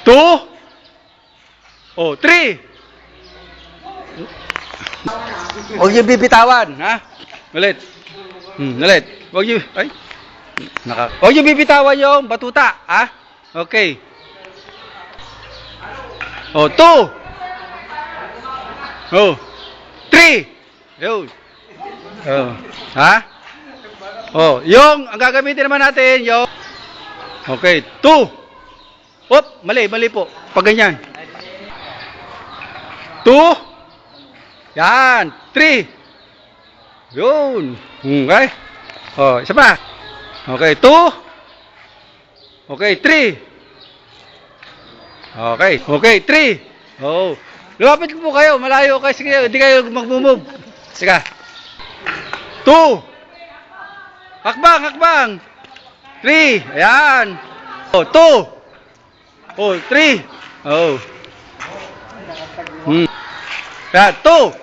2. Oh, 3. Huwag niyo bibitawan, ha? Ulit. Ulit. Huwag niyo, huwag niyo bibitawan yung batuta, ha? Okay. Oh, 2. Oh, 3. Yun. Oh, ha? Oh, yung, ang gagamitin naman natin, yung, okay, 2. Op, mali po. Pag ganyan. 2. Yan. 3. Yun. Okay. Oh, isa pa. Okay, 2. Okay, 3. Okay. Okay, 3. Oh. Lumapit po kayo. Malayo kayo. Sige, hindi kayo mag-move. Sige. 2. Hakbang. 3. Ayan. Oh, 2. Oh, 3. Oh. Yan, 2.